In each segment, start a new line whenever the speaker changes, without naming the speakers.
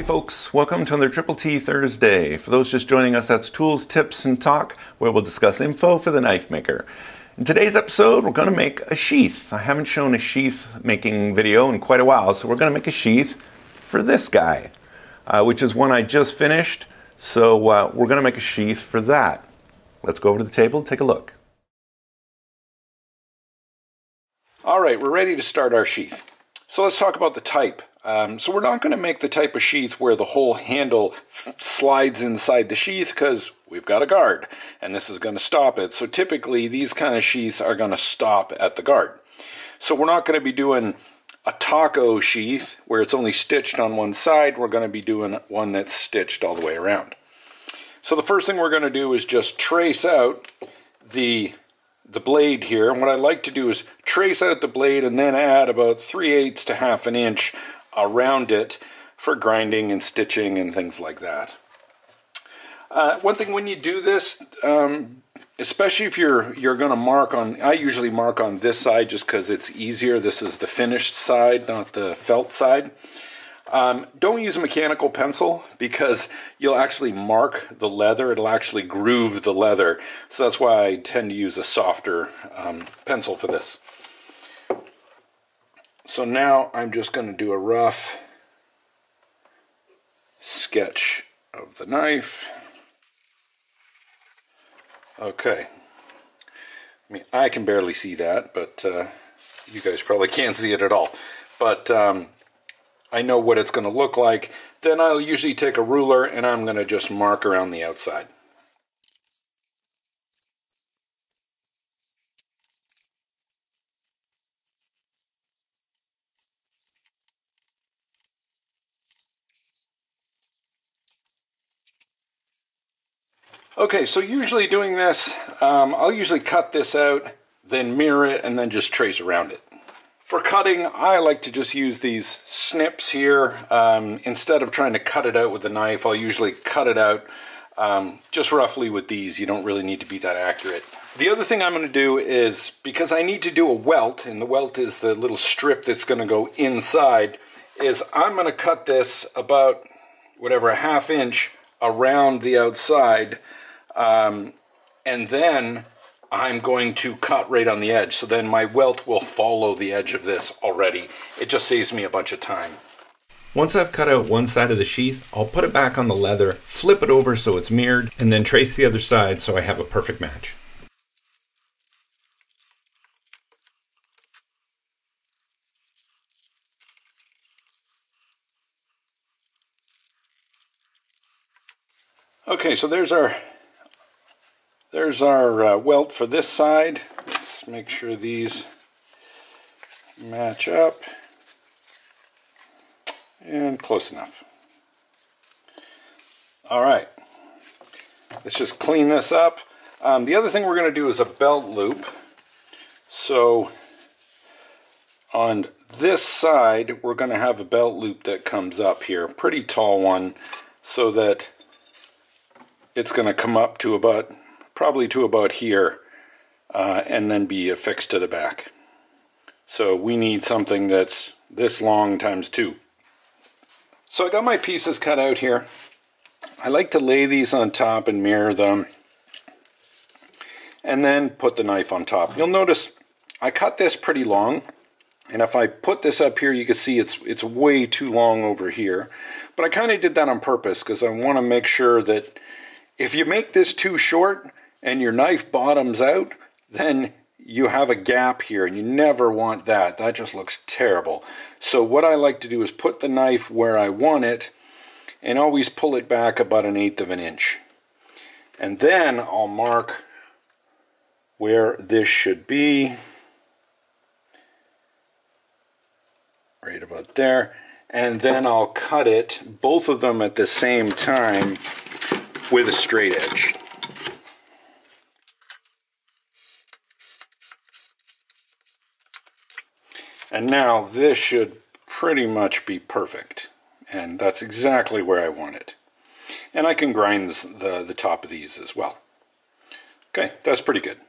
folks, welcome to another Triple T Thursday. For those just joining us, that's Tools, Tips, and Talk, where we'll discuss info for the knife maker. In today's episode, we're going to make a sheath. I haven't shown a sheath making video in quite a while, so we're going to make a sheath for this guy, which is one I just finished. So we're going to make a sheath for that. Let's go over to the table and take a look. All right, we're ready to start our sheath. So let's talk about the type. So we're not going to make the type of sheath where the whole handle slides inside the sheath because we've got a guard and this is going to stop it. So typically these kind of sheaths are going to stop at the guard. So we're not going to be doing a taco sheath where it's only stitched on one side. We're going to be doing one that's stitched all the way around. So the first thing we're going to do is just trace out the blade here. And what I like to do is trace out the blade and then add about 3/8 to 1/2 inch around it for grinding and stitching and things like that. One thing when you do this, especially if you're going to mark on, I usually mark on this side just because it's easier. This is the finished side, not the felt side. Don't use a mechanical pencil because you'll actually mark the leather. It'll actually groove the leather. So that's why I tend to use a softer pencil for this. So now I'm just going to do a rough sketch of the knife. Okay. I mean, I can barely see that, but you guys probably can't see it at all. But I know what it's going to look like. Then I'll usually take a ruler and I'm going to just mark around the outside. Okay, so usually doing this, I'll usually cut this out, then mirror it, and then just trace around it. For cutting, I like to just use these snips here. Instead of trying to cut it out with a knife, I'll usually cut it out just roughly with these. You don't really need to be that accurate. The other thing I'm going to do is, because I need to do a welt, and the welt is the little strip that's going to go inside, is I'm going to cut this about, whatever, 1/2 inch around the outside. And then I'm going to cut right on the edge. So then my welt will follow the edge of this already. It just saves me a bunch of time. Once I've cut out one side of the sheath, I'll put it back on the leather, flip it over so it's mirrored, and then trace the other side so I have a perfect match. Okay, so there's our welt for this side. Let's make sure these match up. And close enough. All right. Let's just clean this up. The other thing we're going to do is a belt loop. So on this side, we're going to have a belt loop that comes up here, a pretty tall one, so that it's going to come up to about, probably to about here, and then be affixed to the back. So we need something that's this long times 2. So I got my pieces cut out here. I like to lay these on top and mirror them, and then put the knife on top. You'll notice I cut this pretty long, and if I put this up here, you can see it's way too long over here. But I kind of did that on purpose because I want to make sure that if you make this too short and your knife bottoms out, then you have a gap here, and you never want that. That just looks terrible. So what I like to do is put the knife where I want it and always pull it back about 1/8 of an inch. And then I'll mark where this should be. Right about there. And then I'll cut it, both of them at the same time, with a straight edge. And now this should pretty much be perfect. And that's exactly where I want it. And I can grind the top of these as well. Okay, that's pretty good.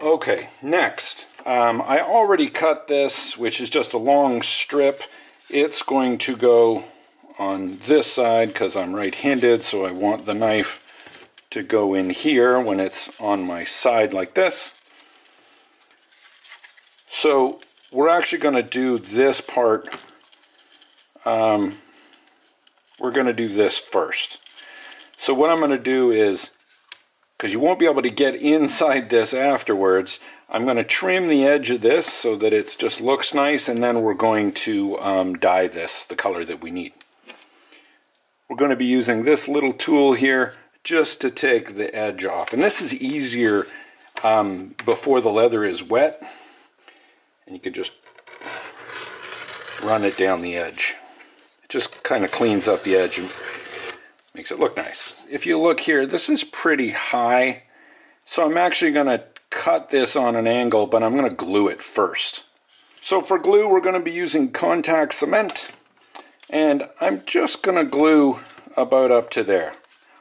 Okay, next, I already cut this, which is just a long strip. It's going to go on this side because I'm right-handed, so I want the knife to go in here when it's on my side like this. So we're actually going to do this part, we're going to do this first. So what I'm going to do is, because you won't be able to get inside this afterwards, I'm going to trim the edge of this so that it just looks nice, and then we're going to dye this the color that we need. We're going to be using this little tool here just to take the edge off. And this is easier before the leather is wet. And you can just run it down the edge. It just kind of cleans up the edge and makes it look nice. If you look here, this is pretty high. So I'm actually going to cut this on an angle, but I'm going to glue it first. So for glue, we're going to be using contact cement, and I'm just going to glue about up to there.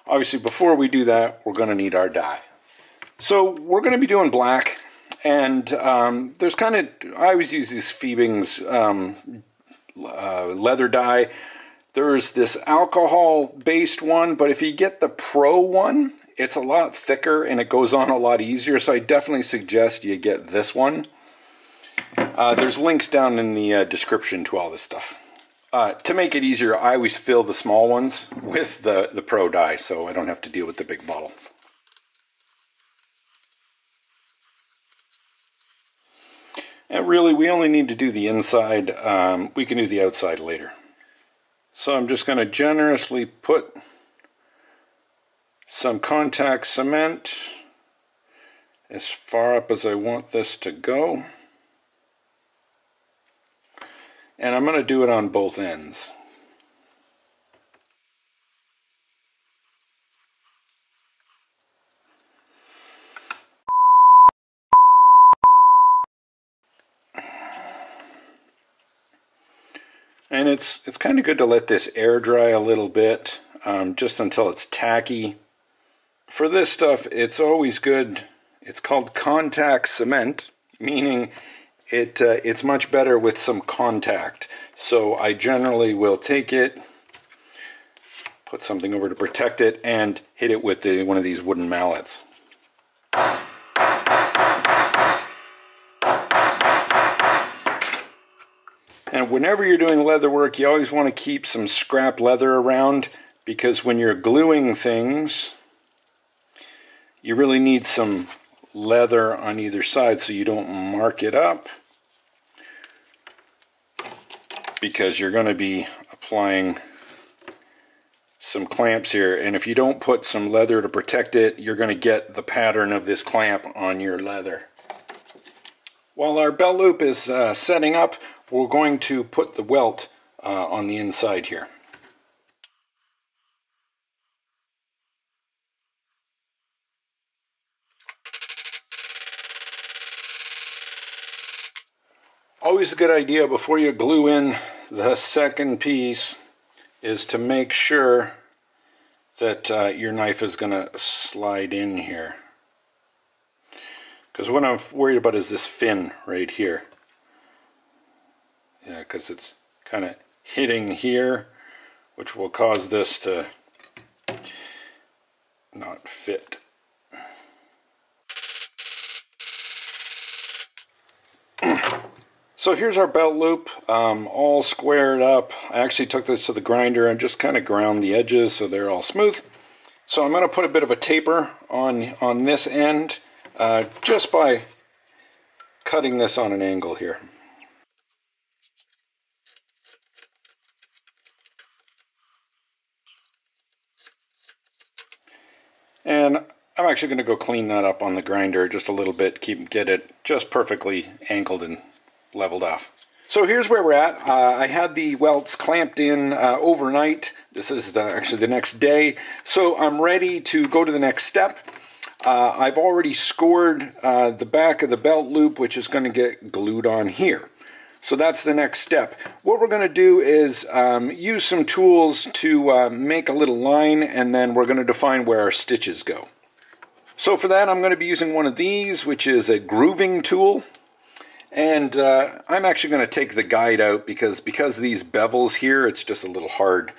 Obviously, before we do that, we're going to need our dye. So we're going to be doing black, and there's kind of, I always use these Phoebing's leather dye. There's this alcohol-based one, but if you get the pro one, it's a lot thicker and it goes on a lot easier, so I definitely suggest you get this one. There's links down in the description to all this stuff. To make it easier, I always fill the small ones with the pro dye, so I don't have to deal with the big bottle. And really, we only need to do the inside. We can do the outside later. So I'm just going to generously put some contact cement as far up as I want this to go. And I'm going to do it on both ends. And it's kind of good to let this air dry a little bit, just until it's tacky. For this stuff, it's always good. It's called contact cement, meaning it's much better with some contact. So I generally will take it, put something over to protect it, and hit it with one of these wooden mallets. And whenever you're doing leather work, you always want to keep some scrap leather around, because when you're gluing things, you really need some leather on either side so you don't mark it up, because you're going to be applying some clamps here, and if you don't put some leather to protect it, you're going to get the pattern of this clamp on your leather. While our belt loop is setting up, we're going to put the welt on the inside here. Always a good idea before you glue in the second piece is to make sure that your knife is going to slide in here. Because what I'm worried about is this fin right here. Yeah, because it's kind of hitting here, which will cause this to not fit. So here's our belt loop, all squared up. I actually took this to the grinder and just kind of ground the edges so they're all smooth. So I'm going to put a bit of a taper on this end, just by cutting this on an angle here. And I'm actually going to go clean that up on the grinder just a little bit, get it just perfectly angled and leveled off. So here's where we're at. I had the welts clamped in overnight. This is actually the next day. So I'm ready to go to the next step. I've already scored the back of the belt loop, which is going to get glued on here. So that's the next step. What we're going to do is use some tools to make a little line, and then we're going to define where our stitches go. So for that, I'm going to be using one of these, which is a grooving tool. And I'm actually going to take the guide out because these bevels here, it's just a little hard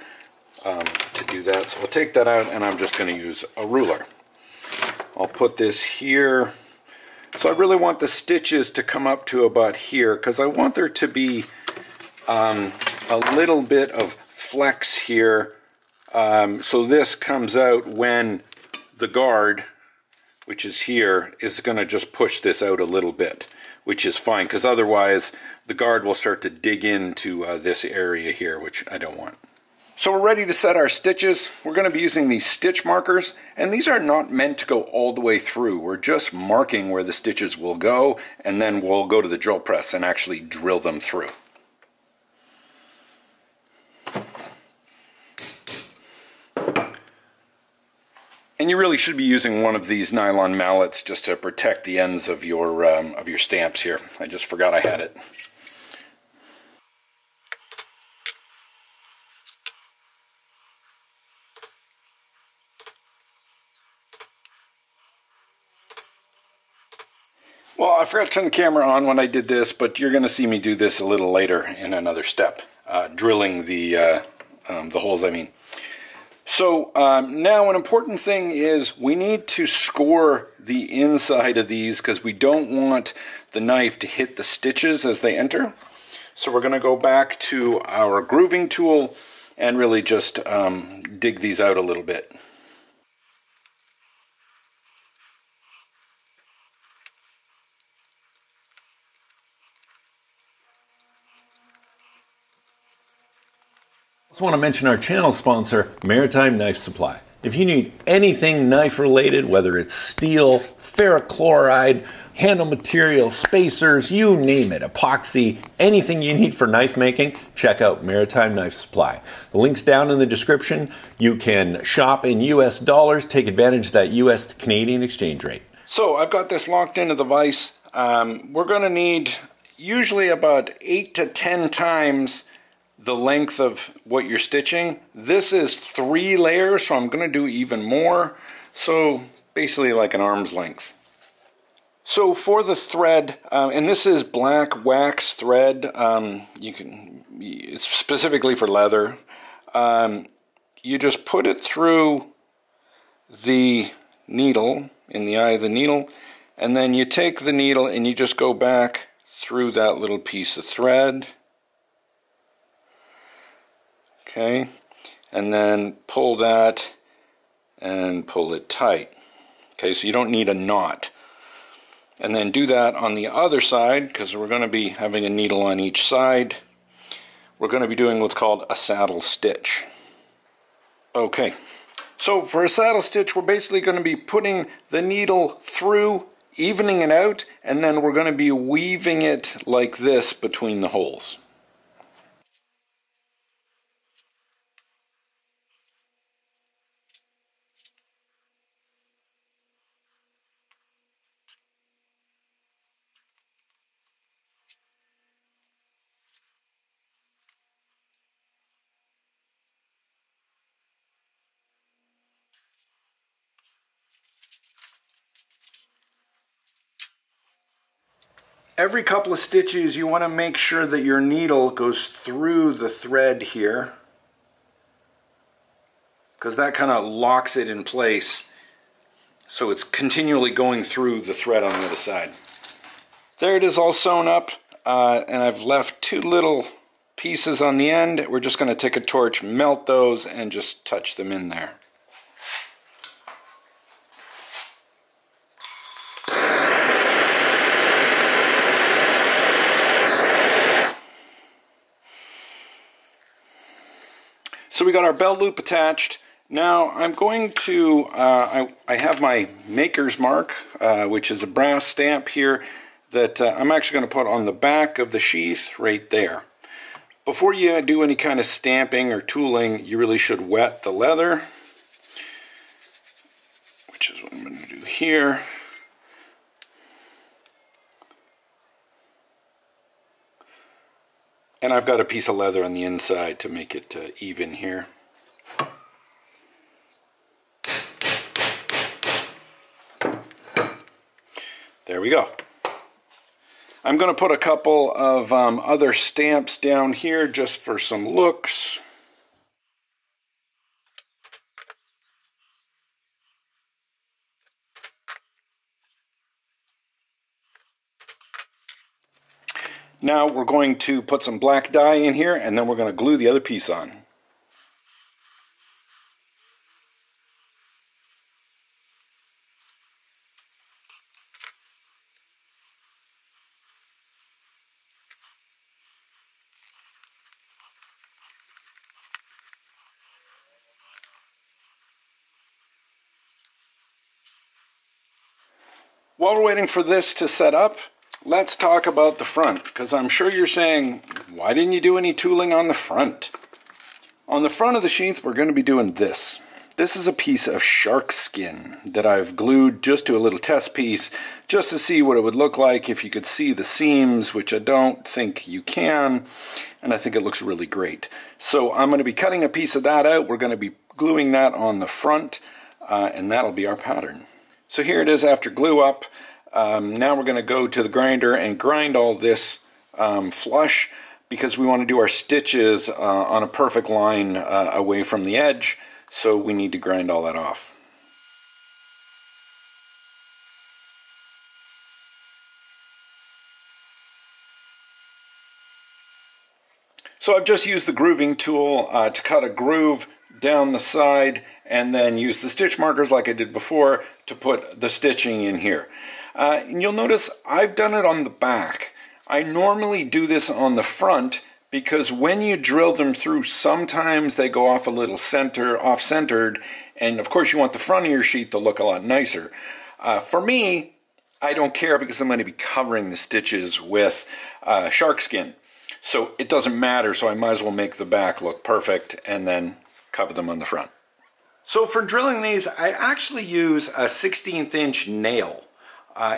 to do that. So I'll take that out, and I'm just going to use a ruler. I'll put this here. So I really want the stitches to come up to about here, because I want there to be a little bit of flex here. So this comes out when the guard, which is here, is going to just push this out a little bit, which is fine, because otherwise the guard will start to dig into this area here, which I don't want. So we're ready to set our stitches. We're going to be using these stitch markers, and these are not meant to go all the way through. We're just marking where the stitches will go, and then we'll go to the drill press and actually drill them through. And you really should be using one of these nylon mallets just to protect the ends of your stamps here. I just forgot I had it. Well, I forgot to turn the camera on when I did this, but you're going to see me do this a little later in another step, drilling the holes, I mean. So now an important thing is we need to score the inside of these, because we don't want the knife to hit the stitches as they enter. So we're going to go back to our grooving tool and really just dig these out a little bit.
I want to mention our channel sponsor, Maritime Knife Supply. If you need anything knife related, whether it's steel, ferrochloride, handle material, spacers, you name it, epoxy, anything you need for knife making, check out Maritime Knife Supply. The link's down in the description. You can shop in US dollars, take advantage of that US to Canadian exchange rate.
So I've got this locked into the vise. We're going to need usually about 8 to 10 times the length of what you're stitching. This is 3 layers, so I'm going to do even more. So basically like an arm's length. So for the thread, and this is black wax thread, it's specifically for leather. You just put it through the needle, in the eye of the needle, and then you take the needle and you just go back through that little piece of thread. Okay, and then pull that and pull it tight. Okay, so you don't need a knot. And then do that on the other side, because we're going to be having a needle on each side. We're going to be doing what's called a saddle stitch. Okay, so for a saddle stitch, we're basically going to be putting the needle through, evening it out, and then we're going to be weaving it like this between the holes. Every couple of stitches you want to make sure that your needle goes through the thread here, because that kind of locks it in place, so it's continually going through the thread on the other side. There it is, all sewn up, and I've left 2 little pieces on the end. We're just going to take a torch, melt those, and just touch them in there. So we got our belt loop attached. Now I'm going to, I have my maker's mark, which is a brass stamp here that I'm actually going to put on the back of the sheath right there. Before you do any kind of stamping or tooling, you really should wet the leather, which is what I'm going to do here. And I've got a piece of leather on the inside to make it even here. There we go. I'm going to put a couple of other stamps down here just for some looks. Now we're going to put some black dye in here, and then we're going to glue the other piece on. While we're waiting for this to set up, let's talk about the front, because I'm sure you're saying, why didn't you do any tooling on the front? On the front of the sheath, we're going to be doing this. This is a piece of sharkskin that I've glued just to a little test piece, just to see what it would look like if you could see the seams, which I don't think you can, and I think it looks really great. So I'm going to be cutting a piece of that out. We're going to be gluing that on the front, and that'll be our pattern. So here it is after glue up. Now we're going to go to the grinder and grind all this flush, because we want to do our stitches on a perfect line away from the edge, so we need to grind all that off. So I've just used the grooving tool to cut a groove down the side, and then use the stitch markers like I did before to put the stitching in here. And you'll notice I've done it on the back. I normally do this on the front because when you drill them through, sometimes they go off a little off-centered, and of course you want the front of your sheath to look a lot nicer. For me, I don't care because I'm going to be covering the stitches with sharkskin. So it doesn't matter, so I might as well make the back look perfect and then cover them on the front. So for drilling these, I actually use a 16th inch nail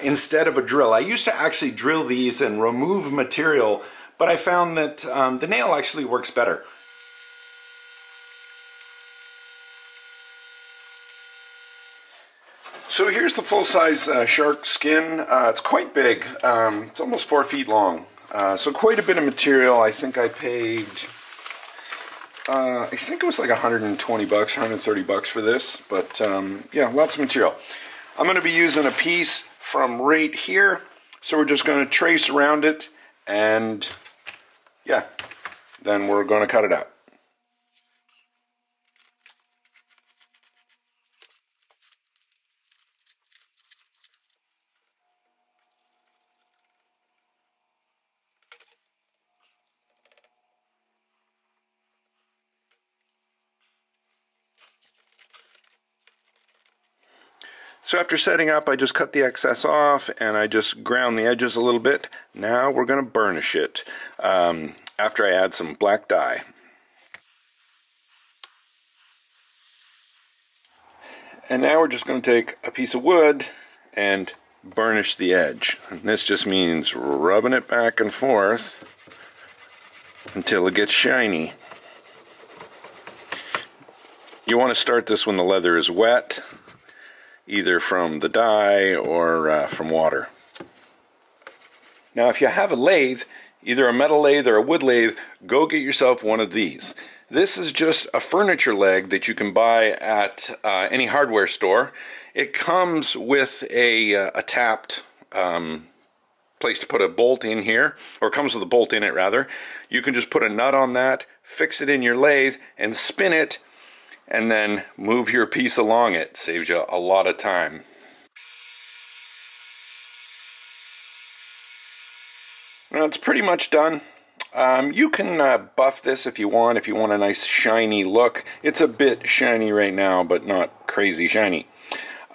instead of a drill. I used to actually drill these and remove material, but I found that the nail actually works better. So here's the full-size shark skin. It's quite big. It's almost 4 feet long. So quite a bit of material. I think I paid, I think it was like 120 bucks, 130 bucks for this. But yeah, lots of material. I'm going to be using a piece from right here. So we're just going to trace around it, and yeah, then we're going to cut it out. So after setting up, I just cut the excess off and I just ground the edges a little bit. Now we're going to burnish it after I add some black dye. And now we're just going to take a piece of wood and burnish the edge. And this just means rubbing it back and forth until it gets shiny. You want to start this when the leather is wet, either from the dye or from water. Now if you have a lathe, either a metal lathe or a wood lathe, go get yourself one of these. This is just a furniture leg that you can buy at any hardware store. It comes with a tapped place to put a bolt in here, or it comes with a bolt in it rather. You can just put a nut on that, fix it in your lathe, and spin it, and then move your piece along it. Saves you a lot of time. Now it's pretty much done. You can buff this if you want a nice shiny look. It's a bit shiny right now, but not crazy shiny.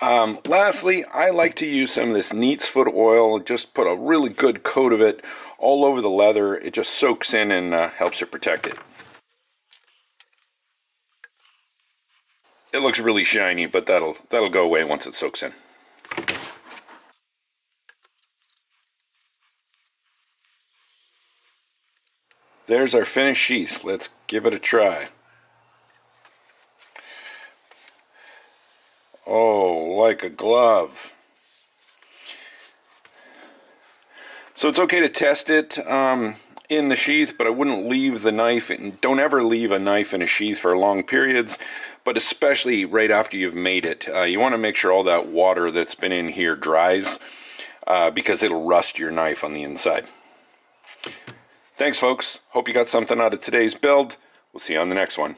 Lastly, I like to use some of this Neat's Foot oil. Just put a really good coat of it all over the leather. It just soaks in and helps it protect it. It looks really shiny, but that'll go away once it soaks in. There's our finished sheath. Let's give it a try. Oh, like a glove. So it's okay to test it in the sheath, but I wouldn't leave the knife, and don't ever leave a knife in a sheath for long periods, but especially right after you've made it. You want to make sure all that water that's been in here dries, because it'll rust your knife on the inside. Thanks, folks. Hope you got something out of today's build. We'll see you on the next one.